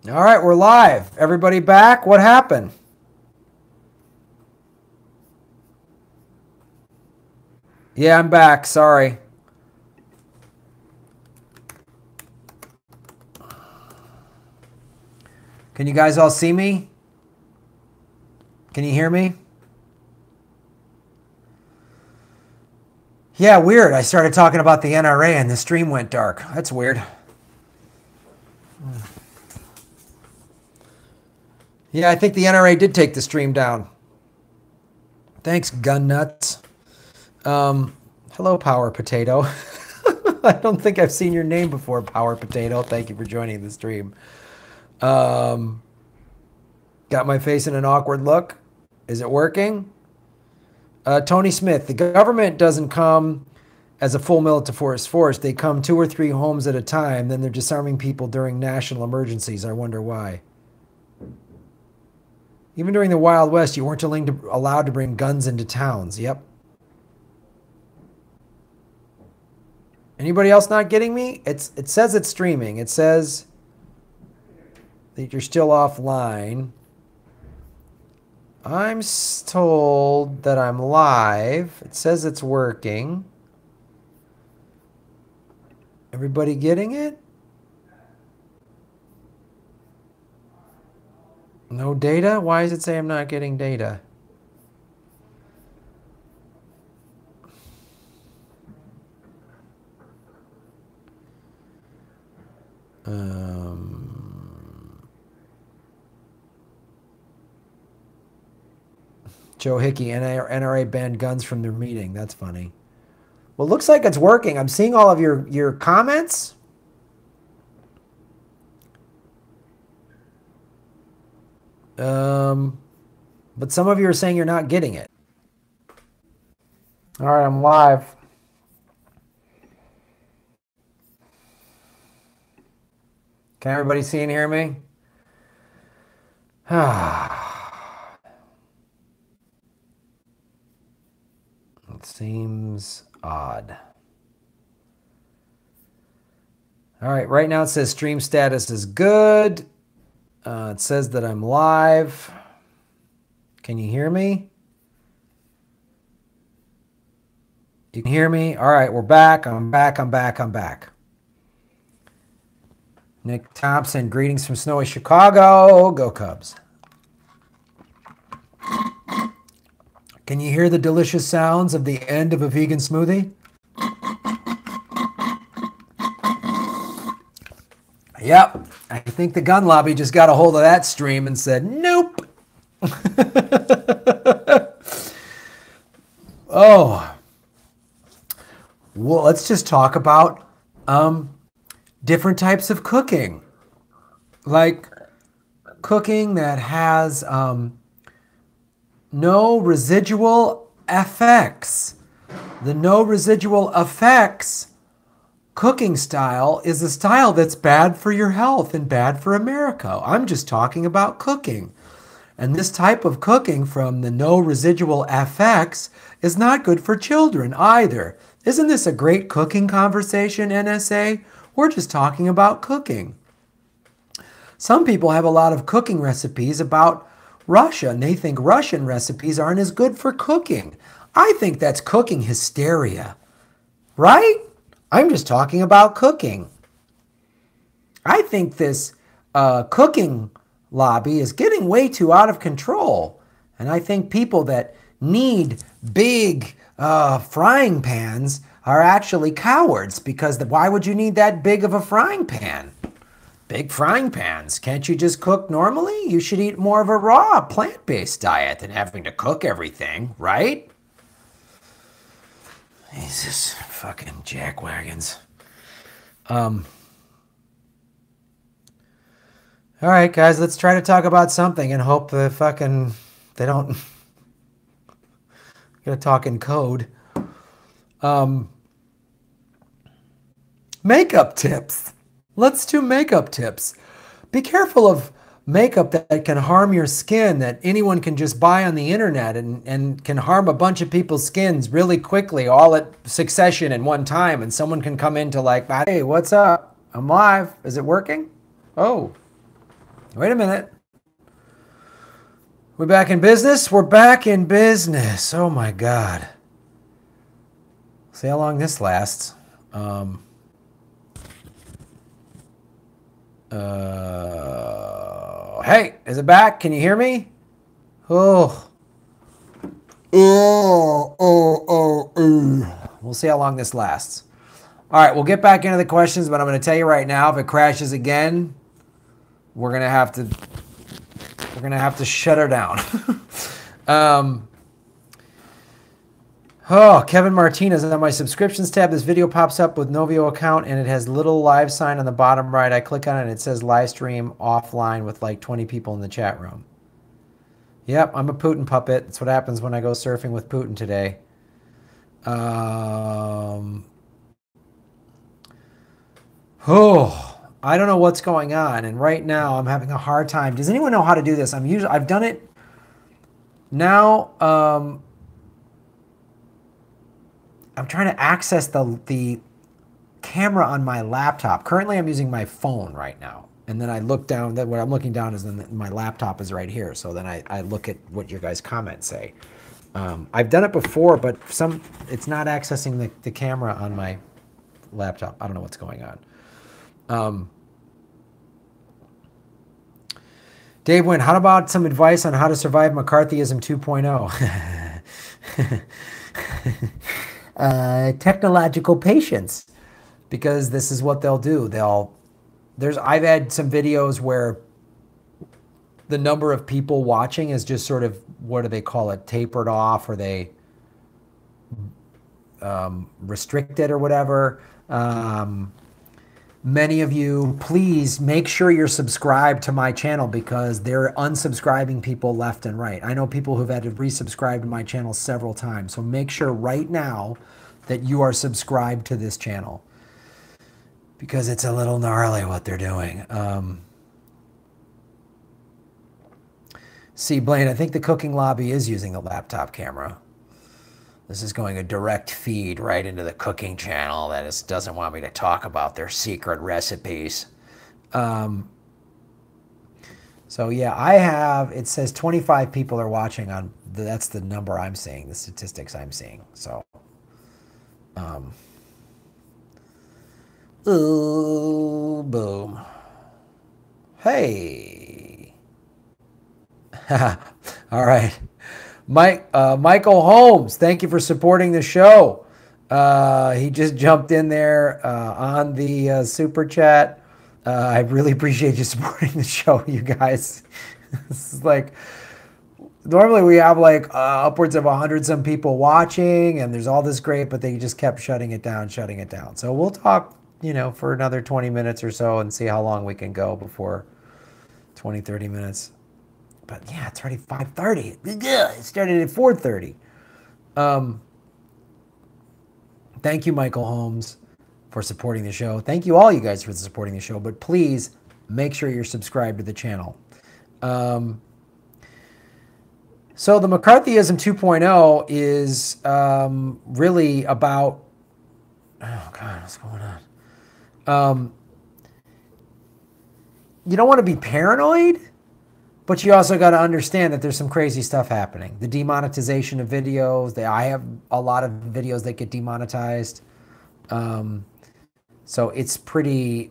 All right, we're live. Everybody back? What happened? Yeah, I'm back. Sorry. Can you guys all see me? Can you hear me? Yeah, weird. I started talking about the NRA and the stream went dark. That's weird. Yeah, I think the NRA did take the stream down. Thanks, gun nuts. Hello, Power Potato. I don't think I've seen your name before, Power Potato. Thank you for joining the stream. Got my face in an awkward look. Is it working? Tony Smith, the government doesn't come as a full military force. They come 2 or 3 homes at a time. Then they're disarming people during national emergencies. I wonder why. Even during the Wild West, you weren't allowed to bring guns into towns. Yep. Anybody else not getting me? It says it's streaming. It says that you're still offline. I'm told that I'm live. It says it's working. Everybody getting it? No data? Why does it say I'm not getting data? Joe Hickey, NRA banned guns from their meeting. That's funny. Well, it looks like it's working. I'm seeing all of your comments. But some of you are saying you're not getting it. All right, I'm live. Can everybody see and hear me? It seems odd. All right, right now it says stream status is good. It says that I'm live. Can you hear me? You can hear me? All right, we're back. I'm back. Nick Thompson, greetings from snowy Chicago. Go Cubs. Can you hear the delicious sounds of the end of a vegan smoothie? Yep. I think the gun lobby just got a hold of that stream and said, nope. Oh. Well, let's just talk about different types of cooking. Like cooking that has no residual effects. The no residual effects cooking style is a style that's bad for your health and bad for America. I'm just talking about cooking. And this type of cooking from the no residual effects is not good for children either. Isn't this a great cooking conversation, NSA? We're just talking about cooking. Some people have a lot of cooking recipes about Russia, and they think Russian recipes aren't as good for cooking. I think that's cooking hysteria, right? I'm just talking about cooking. I think this cooking lobby is getting way too out of control. And I think people that need big frying pans are actually cowards, because why would you need that big of a frying pan? Big frying pans. Can't you just cook normally? You should eat more of a raw, plant-based diet than having to cook everything, right? Jesus, fucking jackwagons. All right, guys, let's try to talk about something and hope they don't gonna talk in code. Makeup tips. Let's do makeup tips. Be careful of makeup that can harm your skin, that anyone can just buy on the internet and can harm a bunch of people's skins really quickly, all at succession in one time, and someone can come into like, hey, what's up? I'm live. Is it working? Oh. Wait a minute. We're back in business? We're back in business. Oh my God. See how long this lasts. Hey, is it back? Can you hear me? Oh. We'll see how long this lasts. All right, we'll get back into the questions, but I'm going to tell you right now, if it crashes again, we're going to have to shut her down. Kevin Martinez, on my subscriptions tab, this video pops up with Novio account, and it has little live sign on the bottom right. I click on it, and it says live stream offline with like 20 people in the chat room. Yep, I'm a Putin puppet. That's what happens when I go surfing with Putin today. I don't know what's going on, and right now I'm having a hard time. Does anyone know how to do this? I've done it now. I'm trying to access the camera on my laptop. Currently, I'm using my phone right now. And then I look down, what I'm looking down is then my laptop is right here. So then I look at what your guys' comments say. I've done it before, but it's not accessing the camera on my laptop. I don't know what's going on. Dave Wynn, how about some advice on how to survive McCarthyism 2.0? Technological patience, because this is what they'll do. I've had some videos where the number of people watching is just sort of, what do they call it, tapered off, or they restricted or whatever. Many of you, please make sure you're subscribed to my channel, because they're unsubscribing people left and right. I know people who've had to resubscribe to my channel several times. So make sure right now that you are subscribed to this channel, because it's a little gnarly what they're doing. See, Blaine, I think the cooking lobby is using the laptop camera. This is going a direct feed right into the cooking channel that doesn't want me to talk about their secret recipes. So yeah, it says 25 people are watching on, that's the number I'm seeing, the statistics I'm seeing. So, ooh, boom. Hey. All right. Michael Holmes, thank you for supporting the show. He just jumped in there on the super chat. I really appreciate you supporting the show, you guys. This is like, normally we have like upwards of 100-some people watching, and there's all this great, but they just kept shutting it down. So we'll talk, for another 20 minutes or so and see how long we can go before 20, 30 minutes. But yeah, it's already 5:30. It started at 4:30. Thank you, Michael Holmes, for supporting the show. Thank you all you guys for supporting the show. But please make sure you're subscribed to the channel. So the McCarthyism 2.0 is really about... Oh, God, what's going on? You don't want to be paranoid, but you also got to understand that there's some crazy stuff happening. The demonetization of videos. I have a lot of videos that get demonetized. So it's pretty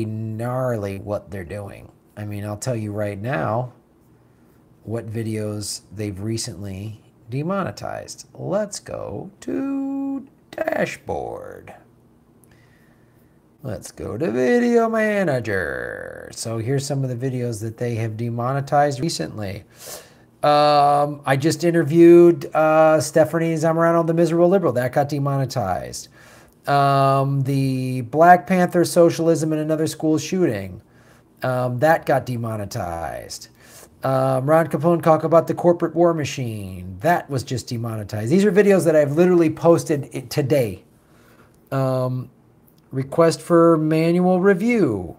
gnarly what they're doing. I mean, I'll tell you right now what videos they've recently demonetized. Let's go to dashboard. Let's go to Video Manager. So here's some of the videos that they have demonetized recently. I just interviewed Stephanie Zamorano, the Miserable Liberal. That got demonetized. The Black Panther Socialism in Another School Shooting. That got demonetized. Ron Capone talk about the corporate war machine. That was just demonetized. These are videos that I've literally posted today. Request for manual review.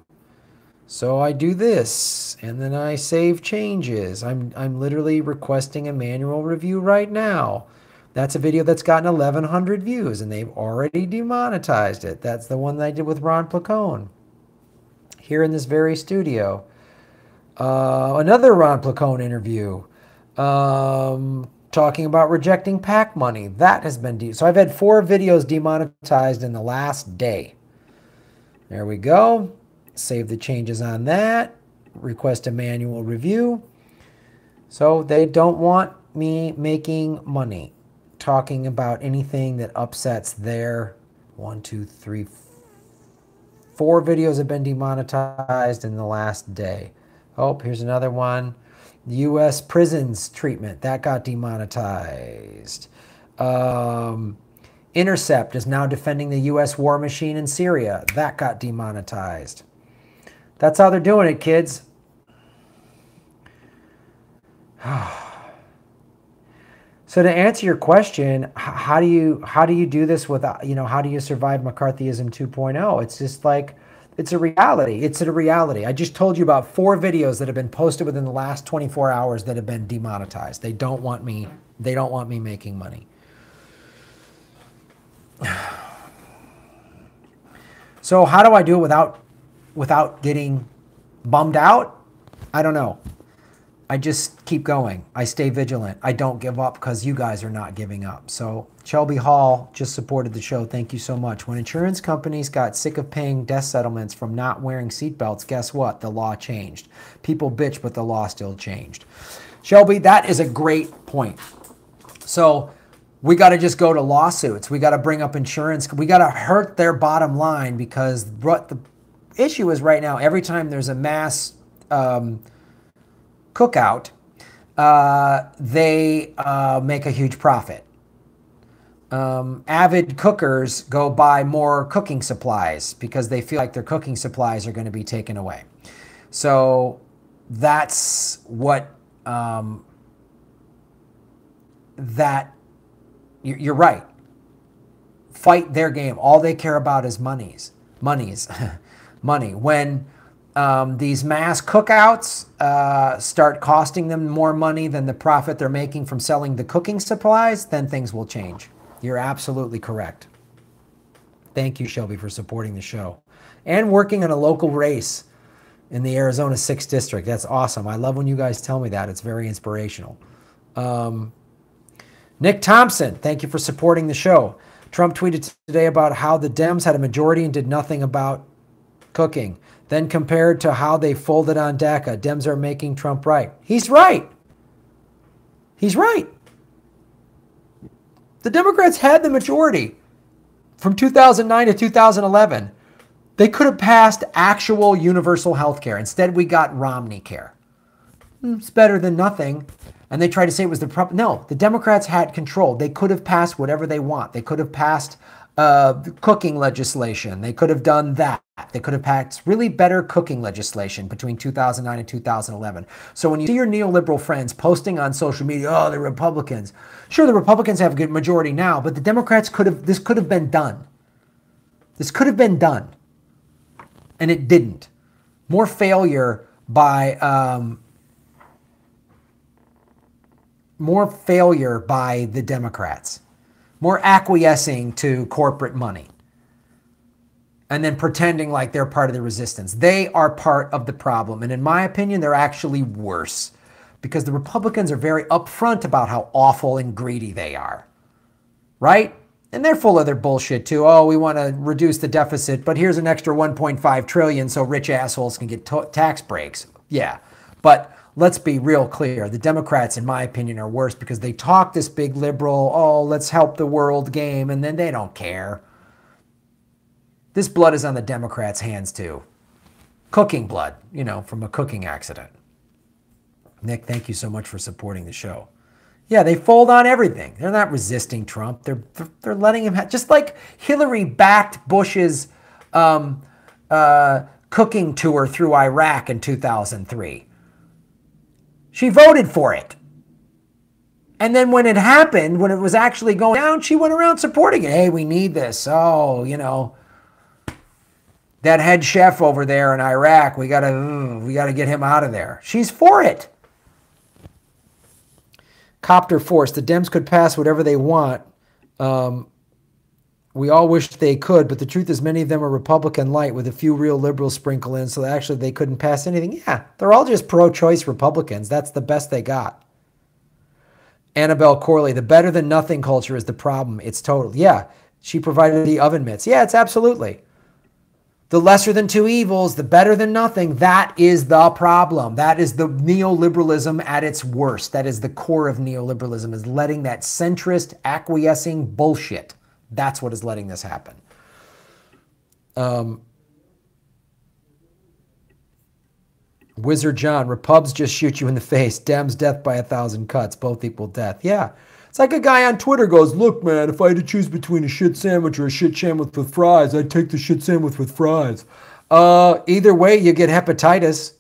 So I do this, and then I save changes. I'm literally requesting a manual review right now. That's a video that's gotten 1,100 views, and they've already demonetized it. That's the one that I did with Ron Placone. here in this very studio. Another Ron Placone interview talking about rejecting PAC money. That has been so I've had 4 videos demonetized in the last day. There we go. Save the changes on that. Request a manual review. So they don't want me making money, talking about anything that upsets their 1, 2, 3, 4 videos have been demonetized in the last day. Oh, here's another one. The U.S. prisons treatment, that got demonetized. Intercept is now defending the U.S. war machine in Syria. That got demonetized. That's how they're doing it, kids. So to answer your question, how do you do this without, how do you survive McCarthyism 2.0? It's just like, it's a reality. It's a reality. I just told you about 4 videos that have been posted within the last 24 hours that have been demonetized. They don't want me making money. So how do I do it without getting bummed out? I don't know. I just keep going. I stay vigilant. I don't give up because you guys are not giving up. So Shelby Hall just supported the show. Thank you so much. When insurance companies got sick of paying death settlements from not wearing seatbelts, guess what? The law changed. People bitch, but the law still changed. Shelby, that is a great point. So we got to just go to lawsuits. We got to bring up insurance. We got to hurt their bottom line, because what the issue is right now, every time there's a mass cookout, they make a huge profit. Avid cookers go buy more cooking supplies because they feel like their cooking supplies are going to be taken away. So that's what you're right. Fight their game. All they care about is money. When these mass cookouts start costing them more money than the profit they're making from selling the cooking supplies, then things will change. You're absolutely correct. Thank you, Shelby, for supporting the show and working in a local race in the Arizona 6th District. That's awesome. I love when you guys tell me that. It's very inspirational. Nick Thompson, thank you for supporting the show. Trump tweeted today about how the Dems had a majority and did nothing about cooking. Then compared to how they folded on DACA, Dems are making Trump right. He's right. He's right. The Democrats had the majority from 2009 to 2011. They could have passed actual universal health care. Instead, we got Romney care. It's better than nothing. And they tried to say it was the problem. No, the Democrats had control. They could have passed whatever they want. They could have passed cooking legislation. They could have done that. They could have passed really better cooking legislation between 2009 and 2011. So when you see your neoliberal friends posting on social media, oh, the Republicans. Sure, the Republicans have a good majority now, but the Democrats this could have been done. This could have been done. And it didn't. More failure by the Democrats. More acquiescing to corporate money. And then pretending like they're part of the resistance. They are part of the problem. And in my opinion, they're actually worse. Because the Republicans are very upfront about how awful and greedy they are. Right? And they're full of their bullshit too. Oh, we want to reduce the deficit, but here's an extra 1.5 trillion so rich assholes can get tax breaks. Yeah. But let's be real clear. The Democrats, in my opinion, are worse because they talk this big liberal, oh, let's help the world game, and then they don't care. This blood is on the Democrats' hands too. Cooking blood, from a cooking accident. Nick, thank you so much for supporting the show. Yeah, they fold on everything. They're not resisting Trump. They're letting him have, just like Hillary backed Bush's cooking tour through Iraq in 2003. She voted for it. And then when it happened, when it was actually going down, she went around supporting it. Hey, we need this. Oh, that head chef over there in Iraq, we gotta get him out of there. She's for it. Copter Force, the Dems could pass whatever they want We all wish they could, but the truth is many of them are Republican light with a few real liberals sprinkle in, so actually they couldn't pass anything. Yeah, they're all just pro-choice Republicans. That's the best they got. Annabelle Corley, the better than nothing culture is the problem. It's total. Yeah, she provided the oven mitts. Yeah, it's absolutely. The lesser than two evils, the better than nothing, that is the problem. That is the neoliberalism at its worst. That is the core of neoliberalism, is letting that centrist, acquiescing bullshit. That's what is letting this happen. Wizard John, Repubs just shoot you in the face. Dems, death by 1,000 cuts. Both equal death. Yeah. It's like a guy on Twitter goes, look, man, if I had to choose between a shit sandwich or a shit sandwich with fries, I'd take the shit sandwich with fries. Either way, you get hepatitis.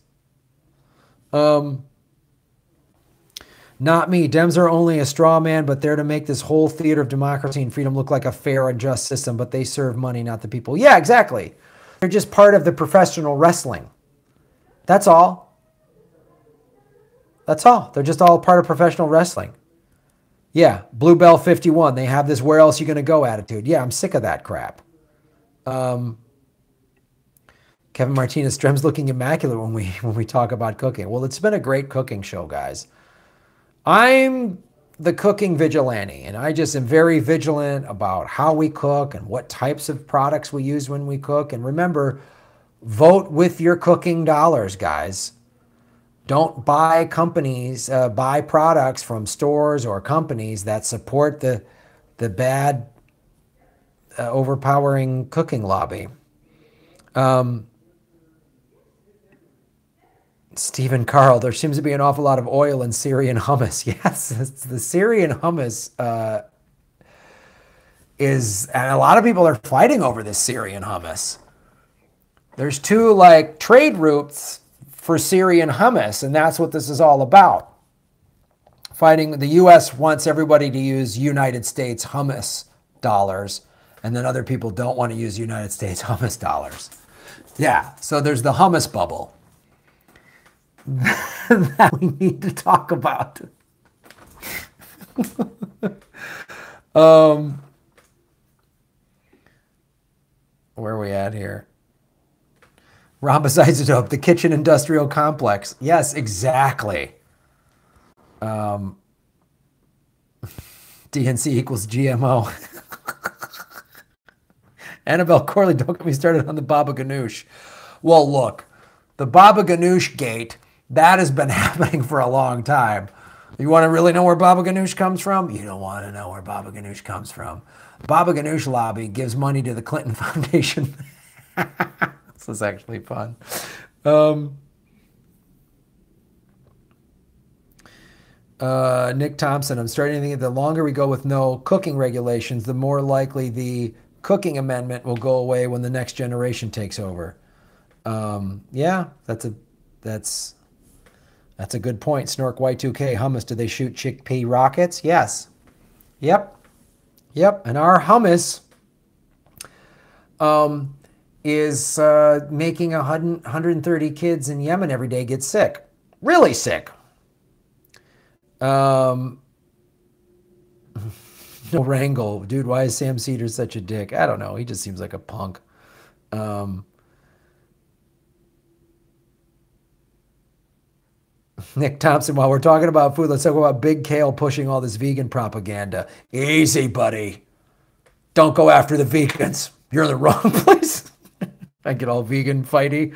Not me. Dems are only a straw man, but they're to make this whole theater of democracy and freedom look like a fair and just system, but they serve money, not the people. Yeah, exactly. They're just part of the professional wrestling. That's all. That's all. They're just all part of professional wrestling. Yeah, Bluebell 51. They have this where else you going to go attitude. Yeah, I'm sick of that crap. Kevin Martinez, Strem's looking immaculate when we talk about cooking. Well, it's been a great cooking show, guys. I'm the cooking vigilante, and I just am very vigilant about how we cook and what types of products we use when we cook. And remember, vote with your cooking dollars, guys. Don't buy buy products from stores or companies that support the bad, overpowering cooking lobby. Stephen Carl, there seems to be an awful lot of oil in Syrian hummus. Yes, the Syrian hummus and a lot of people are fighting over this Syrian hummus. There's two trade routes for Syrian hummus, and that's what this is all about. Fighting, the U.S. wants everybody to use United States hummus dollars, and then other people don't want to use United States hummus dollars. Yeah, so there's the hummus bubble that we need to talk about. Where are we at here? Rhombus isotope, the kitchen industrial complex. Yes, exactly. DNC equals GMO. Annabelle Corley, don't get me started on the Baba Ganoush. Well, look, the Baba Ganoush gate, that has been happening for a long time. You want to really know where Baba Ganoush comes from? You don't want to know where Baba Ganoush comes from. Baba Ganoush lobby gives money to the Clinton Foundation. This is actually fun. Nick Thompson, I'm starting to think that the longer we go with no cooking regulations, the more likely the cooking amendment will go away when the next generation takes over. Yeah, that's a good point. Snork Y2K, hummus, do they shoot chickpea rockets? Yes. Yep. And our hummus is making 130 kids in Yemen every day get sick. Really sick. No wrangle. Dude, why is Sam Cedar such a dick? I don't know. He just seems like a punk. Nick Thompson, while we're talking about food, let's talk about Big Kale pushing all this vegan propaganda. Easy, buddy. Don't go after the vegans. You're in the wrong place. I get all vegan fighty.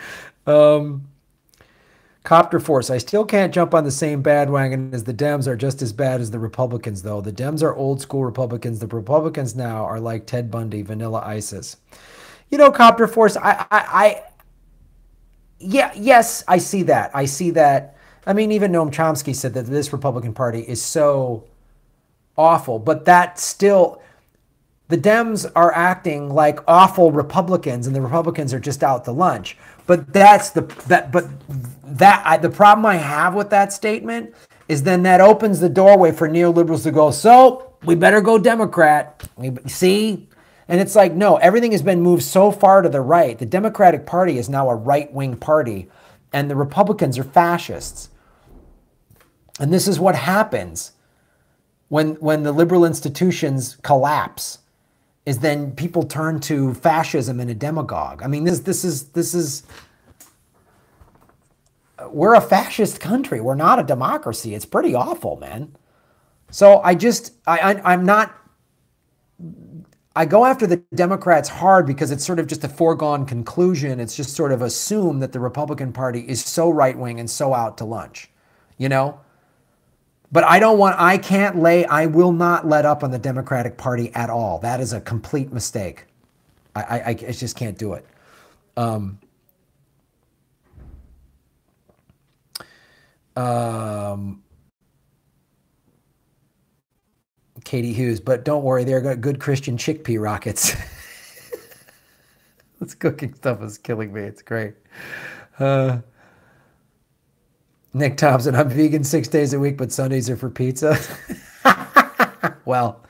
Copter Force, I still can't jump on the same bandwagon as the Dems are just as bad as the Republicans, though. The Dems are old school Republicans. The Republicans now are like Ted Bundy, vanilla ISIS. You know, Copter Force, yes, I see that. I see that. I mean, even Noam Chomsky said that this Republican Party is so awful, but that still, the Dems are acting like awful Republicans, and the Republicans are just out to lunch. But the problem I have with that statement is then that opens the doorway for neoliberals to go, so we better go Democrat. See? And it's like, no, everything has been moved so far to the right. The Democratic Party is now a right-wing party, and the Republicans are fascists. And this is what happens when the liberal institutions collapse, is then people turn to fascism and a demagogue. I mean, this is we're a fascist country. We're not a democracy. It's pretty awful, man. So I'm not, I go after the Democrats hard because it's sort of just a foregone conclusion. It's just sort of assumed that the Republican Party is so right-wing and so out to lunch, you know? But I will not let up on the Democratic Party at all. That is a complete mistake. I just can't do it. Katie Hughes, but don't worry, they're got good Christian chickpea rockets. This cooking stuff is killing me. It's great. Nick Thompson, I'm vegan 6 days a week, but Sundays are for pizza. Well,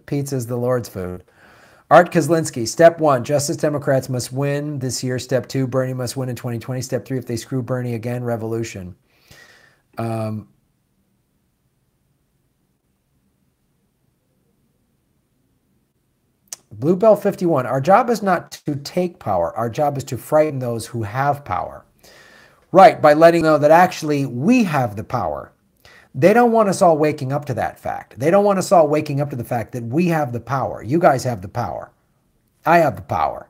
pizza is the Lord's food. Art Kozlinski, step 1, Justice Democrats must win this year. Step 2, Bernie must win in 2020. Step 3, if they screw Bernie again, revolution. Bluebell 51, our job is not to take power. Our job is to frighten those who have power. Right, by letting them know that actually we have the power. They don't want us all waking up to that fact. They don't want us all waking up to the fact that we have the power. You guys have the power. I have the power.